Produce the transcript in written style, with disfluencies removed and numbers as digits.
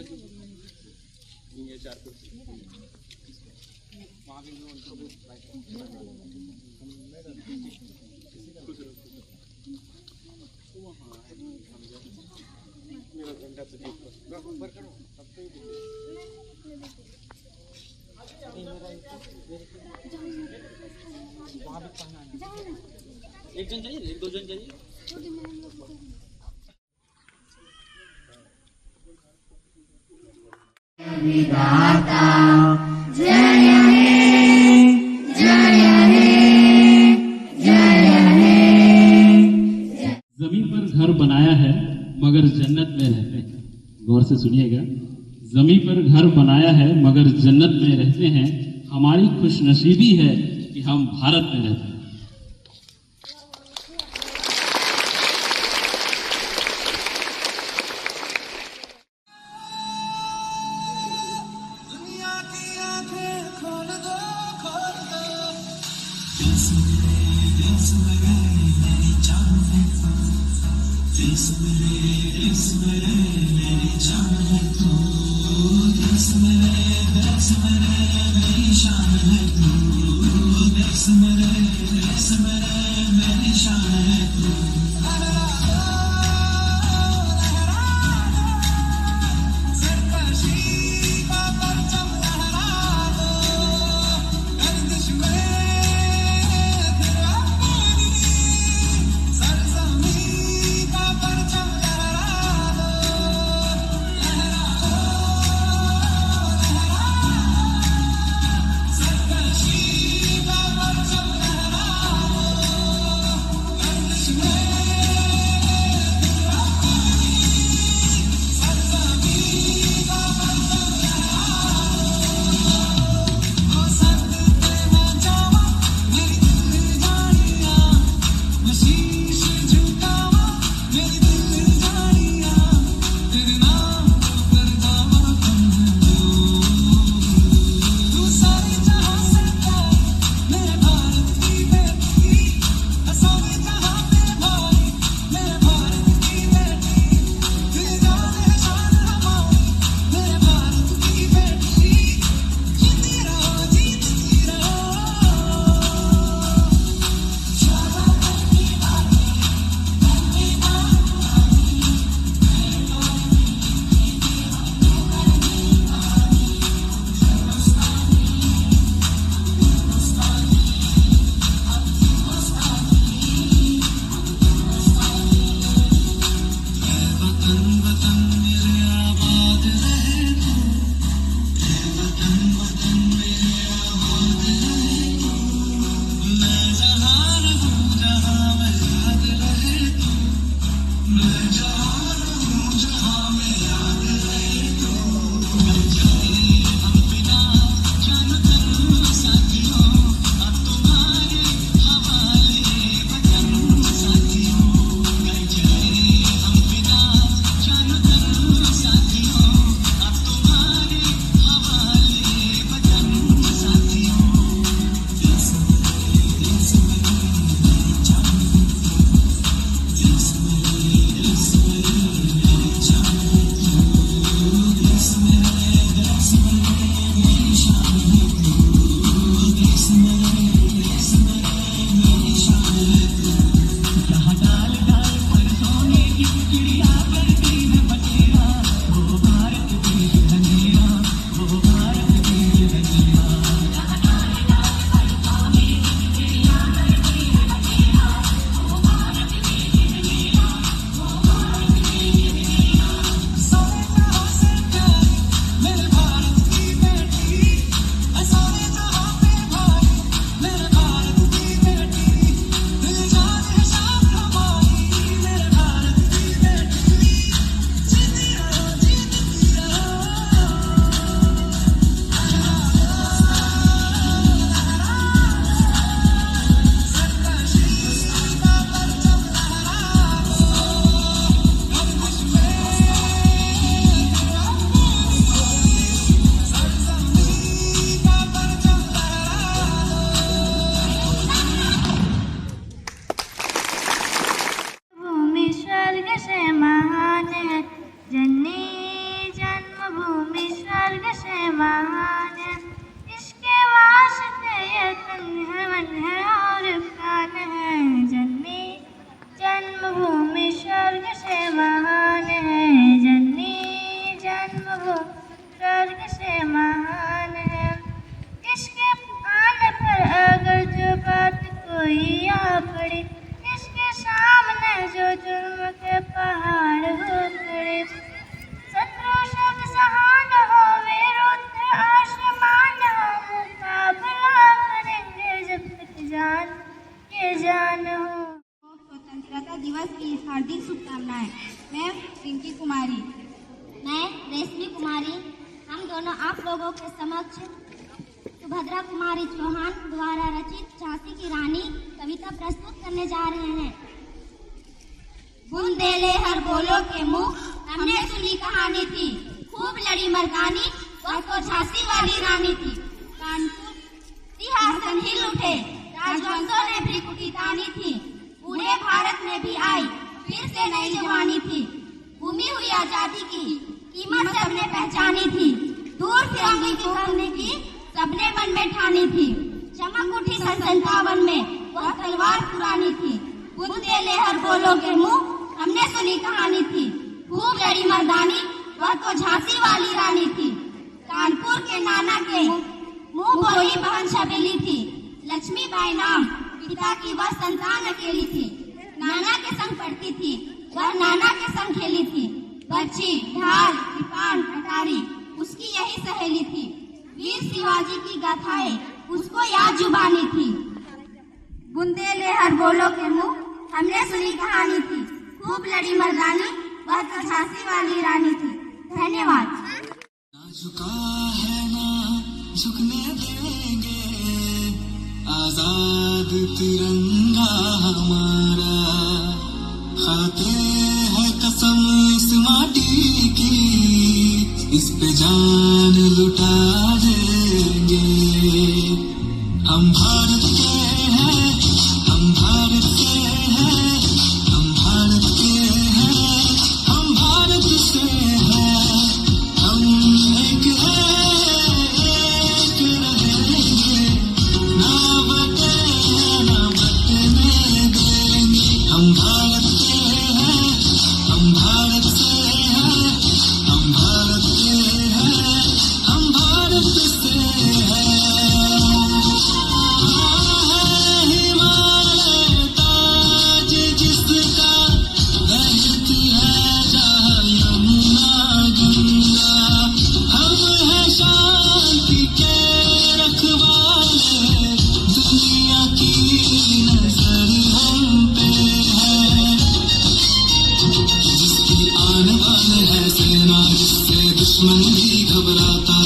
ये 4 कुर्सी वहाँ भी उनको भी मेरा घंटा से ऊपर करो तब तो वहाँ भी पहना है। एक जन चाहिए, 1-2 जन चाहिए। विधाता जय हे जय हे जय हे। जमीन पर घर बनाया है मगर जन्नत में रहते हैं। गौर से सुनिएगा, जमीन पर घर बनाया है मगर जन्नत में रहते हैं। हमारी खुशनसीबी है कि हम भारत में रहते हैं। खड़े, इसके सामने जो जुर्म के पहाड़ हो खड़े। शत्रु शब्द सहान हो, विरुद्ध आसमान हो, मुकाबला करेंगे जब तक जान ये जान हो। स्वतंत्रता दिवस की हार्दिक शुभकामनाएं। मैं पिंकी कुमारी। मैं रेशमी कुमारी। हम दोनों आप लोगों के समक्ष सुभद्रा कुमारी चौहान द्वारा रचित झांसी की रानी कविता प्रस्तुत करने जा रहे हैं। बुंदेले हर बोलो के मुंह, हमने सुनी कहानी थी, खूब लड़ी मर्दानी, वह तो झांसी वाली रानी थी। कानपुर सिंहासन हिल उठे, राजवंशों ने भी कुटी तानी थी, पूरे भारत में भी आई फिर से नई जवानी थी। घूमी हुई आजादी की कीमत सबने पहचानी थी, दूर फिरंगी की करने की सबने मन में ठानी थी। चमक उठी सन 57 में वह तलवार पुरानी थी, बुंदेले हर बोलो के मुंह, हमने सुनी कहानी थी, खूब लड़ी मर्दानी, वह तो झांसी वाली रानी थी। कानपुर के नाना के मुंह बोली बहन छबीली थी, लक्ष्मीबाई नाम पिता की वह संतान अकेली थी। नाना के संग पढ़ती थी, वह नाना के संग खेली थी, बच्ची ढाल कृपान कटारी उसकी यही सहेली थी। वीर शिवाजी की गाथाएं उसको याद जुबानी थी। बुंदेले हर बोलो के मुंह, हमने सुनी कहानी थी, खूब लड़ी मर्दानी, वह तो झांसी वाली रानी थी। धन्यवाद। ना झुका है ना झुकने देंगे, आजाद तिरंगा हमारा, खाते हैं कसम इस माटी की, इस पे जान लुटा देंगे। हम भारत के हैं, हम भारत के हैं, हम भारत के हैं, हम भारत से हैं, हम एक हैं, एक रहेंगे, ना बटे ना बटने देंगे। हम भारत के हैं, हम भारत से हैं, हम भारत के हैं, हम भारत से हैं। हिमालय ताज जिसका, बहती है जहाँ यमुना गंगा, हम हैं शांति के रखवाले, दुनिया की नजर हम पे है, जिसकी आन बान है सेना, जिससे दुश्मन भी घबराता,